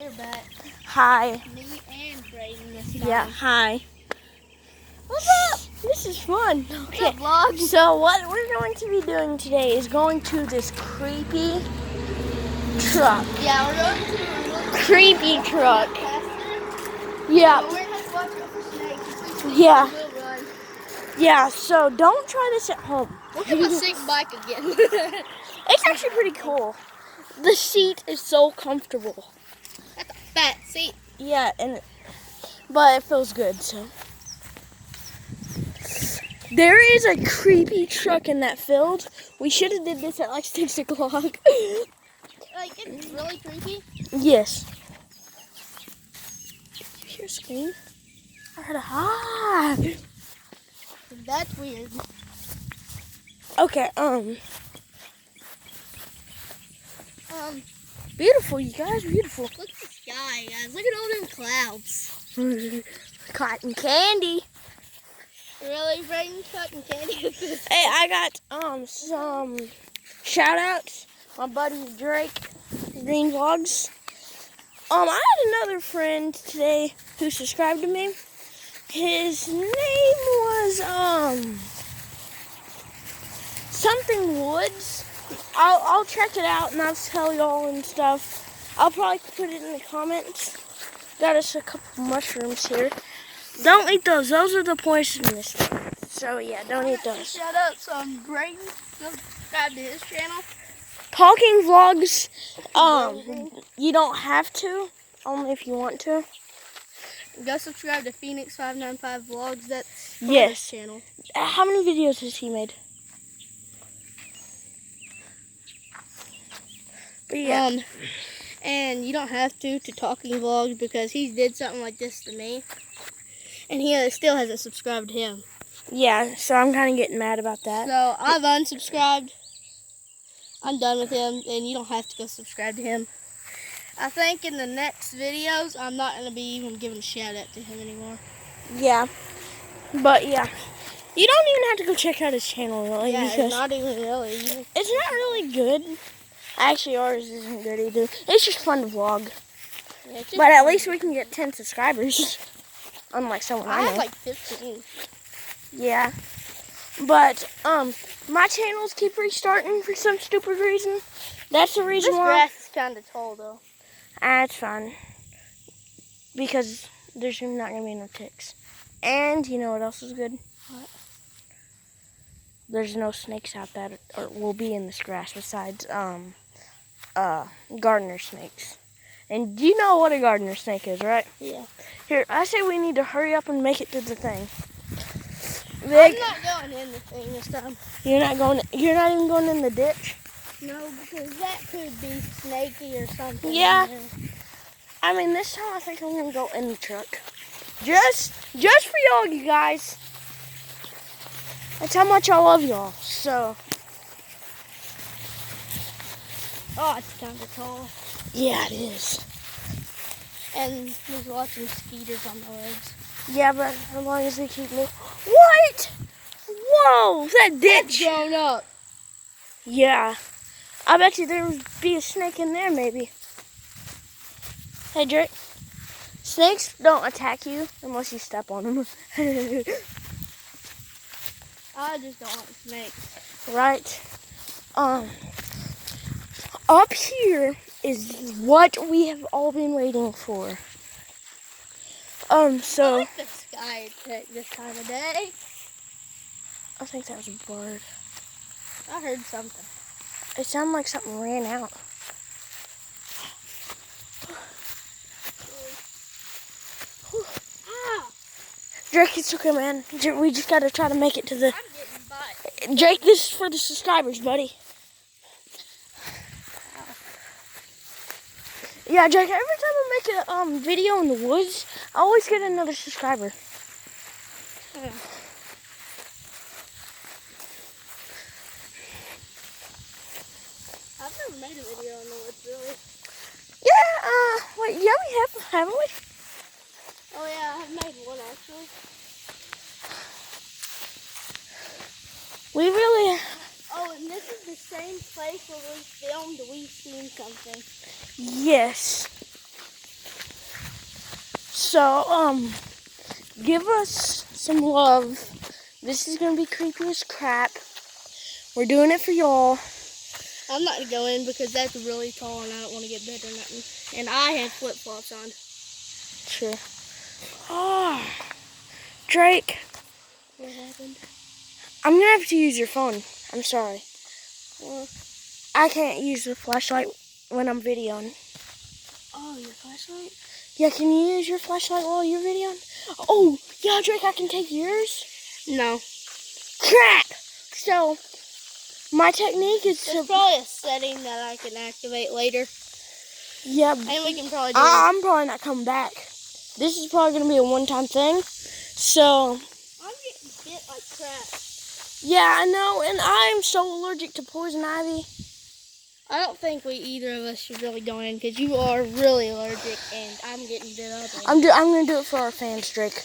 We're back. Hi. Me and Brayden this time. Yeah, hi. What's up? This is fun. What's up, vlog? So what we're going to be doing today is going to this creepy truck. Yeah, we're going to Creepy truck. Yeah. Yeah. We're going to have to watch out for snakes. If we see Yeah. them, we'll run. Yeah, so don't try this at home. Look at my sick bike again. It's actually pretty cool. The seat is so comfortable. That's a fat seat. Yeah, but it feels good, so. There is a creepy truck in that field. We should have did this at like 6 o'clock. Like, it's really creepy. Yes. Did you hear a scream? I heard a hi. That's weird. Okay, beautiful, you guys, beautiful. Look at the sky, guys. Look at all them clouds. Cotton candy. Really, Brayden? Cotton candy? Hey, I got some shout outs. My buddy Drake, Green Vlogs. I had another friend today who subscribed to me. His name was something Woods. I'll check it out and I'll tell y'all and stuff. I'll probably put it in the comments. Got us a couple mushrooms here. Don't eat those. Those are the poisonous. So yeah, don't eat those. Shout out some Brayden. Go subscribe to his channel. Talking Vlogs. You don't have to. Only if you want to. Go subscribe to Phoenix 595 Vlogs. That's his Yes. channel. How many videos has he made? But yeah. And you don't have to Talking Vlogs because he did something like this to me. And he still hasn't subscribed to him. Yeah, so I'm kind of getting mad about that. So I've unsubscribed. I'm done with him, and you don't have to go subscribe to him. I think in the next videos, I'm not going to be even giving a shout out to him anymore. Yeah. But yeah. You don't even have to go check out his channel, really. Yeah, Because it's not even really. it's not really good. Actually, ours isn't good either. It's just fun to vlog. Yeah, But at least we can get 10 subscribers. Unlike someone I I know. have like 15. Yeah. But, my channels keep restarting for some stupid reason. That's the reason This why. grass is kind of tall, though. It's fine. Because there's not going to be no ticks. And you know what else is good? What? There's no snakes out that will be in this grass besides, gardener snakes. And you know what a gardener snake is, right? Yeah. Here, I say we need to hurry up and make it to the thing. I'm not going in the thing this time. You're not even going in the ditch? No, because that could be snaky or something. Yeah. I mean, this time I think I'm going to go in the truck. Just for y'all, you guys. That's how much I love y'all, so. Oh, it's kind of tall. Yeah, it is. And there's lots of mosquitoes on the legs. Yeah, but as long as they keep moving. What? Whoa, that ditch. Grown up. Yeah. I bet you there would be a snake in there, maybe. Hey, Drake. Snakes don't attack you unless you step on them. I just don't like snakes. Right. Up here is what we have all been waiting for. I So like the sky this time of day. I think that was a bird. I heard something. It sounded like something ran out. Ah, Drake, it's okay, man. We just gotta try to make it to the. I'm getting bite. Drake, this is for the subscribers, buddy. Yeah, Drake, every time I make a video in the woods, I always get another subscriber. Yeah. I've never made a video in the woods, really. Yeah, wait, yeah, we haven't we? Oh, yeah, I have made one, actually. We really. Oh, and this is the same place where we filmed We Seen Something. Yes. So, give us some love. This is gonna be creepy as crap. We're doing it for y'all. I'm not gonna go in because that's really tall and I don't want to get bit or nothing. And I have flip flops on. Sure. Oh, Drake. What happened? I'm gonna have to use your phone. I'm sorry. Well, I can't use the flashlight when I'm videoing. oh, your flashlight? Yeah, can you use your flashlight while you're videoing? Oh, yeah, Drake, I can take yours? No. Crap! So, my technique is There's to... probably a setting that I can activate later. Yeah, And we can probably do I'm probably not coming back. This is probably going to be a one-time thing. So... I'm getting bit like crap. Yeah, I know, and I'm so allergic to poison ivy. I don't think either of us should really go in because you are really allergic and I'm getting bit up. I'm going to do it for our fans, Drake.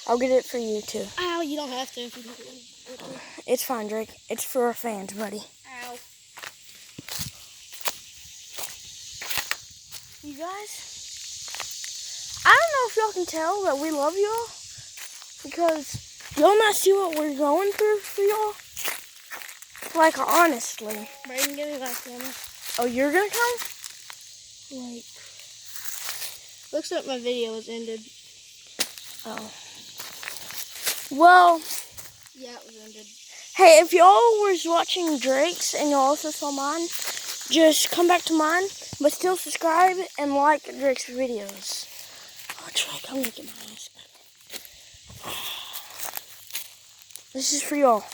I'll get it for you, too. Ow, you don't have to if you don't want to. It's fine, Drake. It's for our fans, buddy. Ow. You guys, I don't know if y'all can tell that we love y'all because y'all not see what we're going through for y'all. Like, honestly. Brayden, give me that camera. Oh, you're gonna come? Like, looks like my video has ended. Oh. Well, Yeah, it was ended. hey, if y'all was watching Drake's and y'all also saw mine, just come back to mine, but still subscribe and like Drake's videos. Oh, Drake, I'm gonna get my ass back. This is for y'all.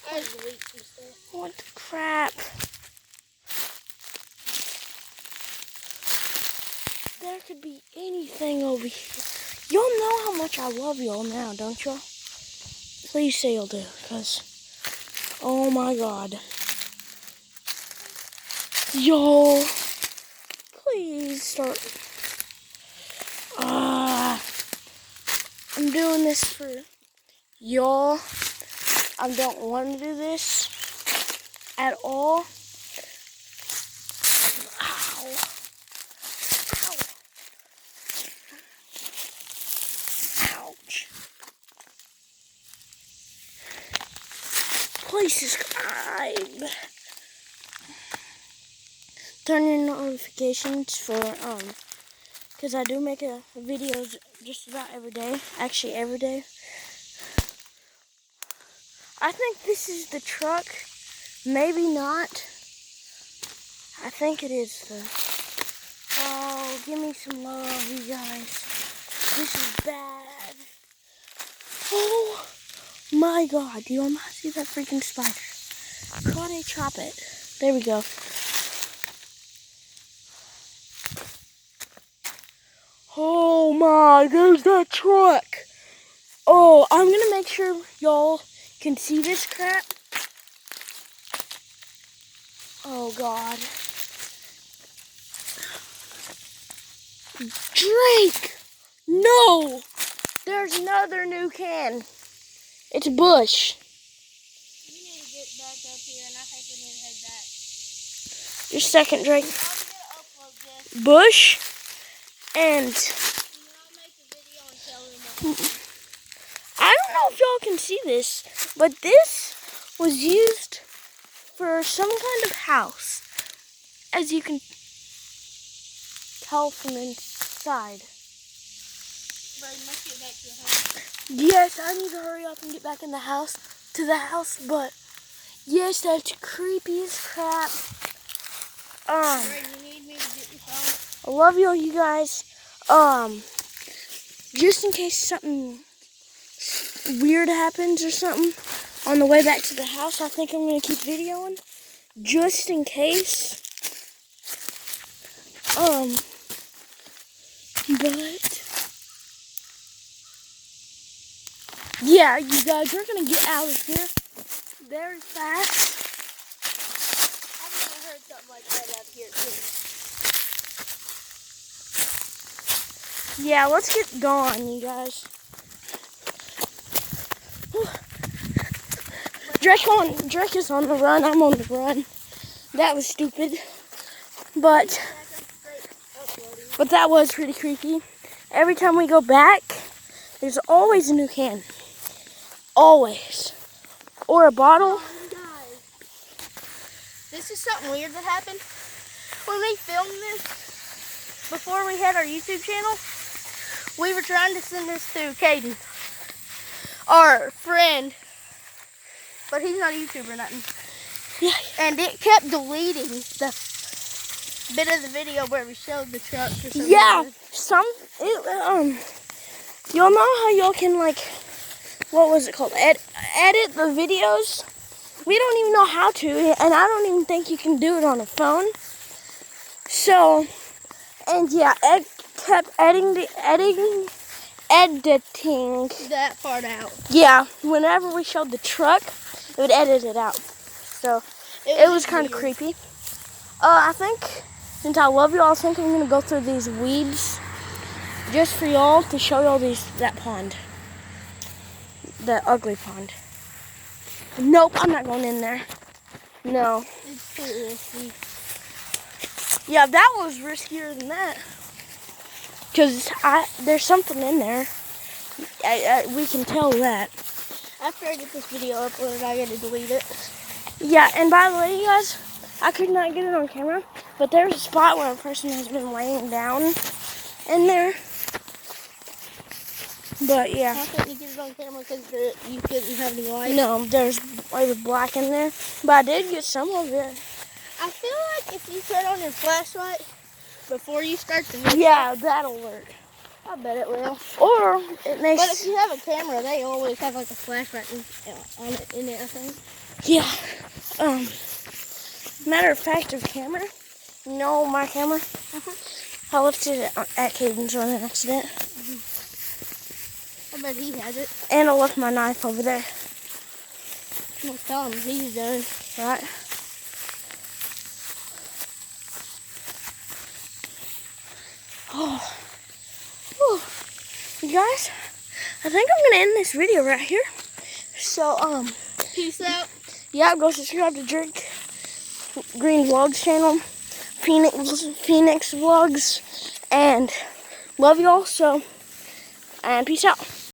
I just delete some stuff. What the crap? There could be anything over here. Y'all know how much I love y'all now, don't y'all? Please say y'all do, because, oh my God. Y'all, please start. I'm doing this for y'all. I don't want to do this at all. Ow. Ow. Ouch. Please subscribe. Turn your notifications for, because I do make videos just about every day. Actually, every day. I think this is the truck. Maybe not. I think it is the... Oh, give me some love, you guys. This is bad. Oh my God. Do you not see that freaking spider? Karate chop it. There we go. Oh my, there's that truck. Oh, I'm gonna make sure y'all can see this crap. Oh God. Drake! No! There's another new can. It's Bush. You need to get back up here and I think we need to head back. Just a second, Drake. I'm gonna upload this. Bush and And I'll make a video and tell them what. I don't know if y'all can see this, but this was used for some kind of house, as you can tell from inside. Brayden, let's get back to the house. Yes, I need to hurry up and get back in the house, but yes, that's creepy as crap. Brayden, you need me to get your phone? I love y'all, you guys. Just in case something weird happens or something on the way back to the house, I think I'm going to keep videoing. Just in case. But yeah, you guys, we're going to get out of here very fast. I've never heard something like that out here too. Yeah, let's get going, you guys. Drake is on the run. I'm on the run. That was stupid. But that was pretty creepy. Every time we go back, there's always a new can. Always. Or a bottle. This is something weird that happened. When we filmed this, before we had our YouTube channel, we were trying to send this to Caden, our friend, but he's not a YouTuber or nothing. Yeah. And it kept deleting the bit of the video where we showed the truck or something. Yeah, you'll know how y'all can, like, what was it called? Edit the videos. We don't even know how to, and I don't even think you can do it on a phone. So, and yeah, Ed kept editing that part out. Yeah, whenever we showed the truck, it would edit it out. So, it was kind of creepy. I think, since I love y'all, I think I'm going to go through these weeds just for y'all to show y'all that pond. The ugly pond. Nope, I'm not going in there. No. It's too risky. Yeah, that was riskier than that. Because there's something in there. We can tell that. After I get this video uploaded, I gotta delete it. Yeah, and by the way, you guys, I could not get it on camera, but there's a spot where a person has been laying down in there. But yeah. I couldn't get it on camera because you couldn't have any light. No, it was black in there, but I did get some of it. I feel like if you turn on your flashlight before you start the video, yeah, that'll work. I bet it will. Or it makes. But if you have a camera, they always have like a flashlight on it in it, I think. Yeah. Matter of fact, of camera. You know my camera? I left it at Caden's on an accident. I bet he has it. And I left my knife over there. Well, tell him he's done. Right? Oh. Whew. You guys, I think I'm gonna end this video right here. So, peace out. Yeah, go subscribe to Drake Green Vlogs channel, Phoenix Vlogs, and love y'all. So, and peace out.